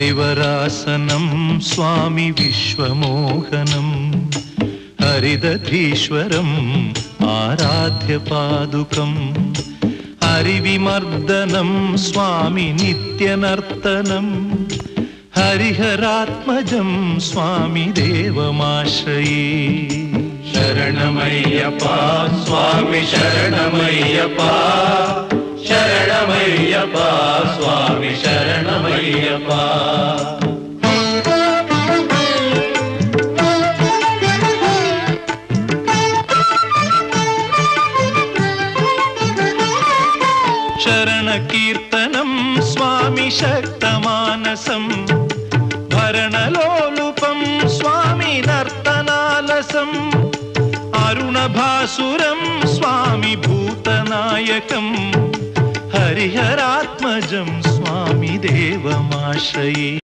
हरिवरासनं स्वामी विश्वमोहनं हरिदधीश्वरम् आराध्य पादुकम् हरिविमर्दनं स्वामी नित्यनर्तनं हरिहरात्मजं स्वामी देवमाश्रये। शरणमय्यप्पा स्वामी शरणमय्यप्पा शरणमय्यप्पा स्वामी शरणमय्यप्पा। शरणकीर्तनं स्वामी शक्तमानसं भरणलोलुपं स्वामी नर्तनालसम् अरुणभासुरं स्वामी भूतनायकं हरिहरात्मजं स्वामी देवमाश्रये।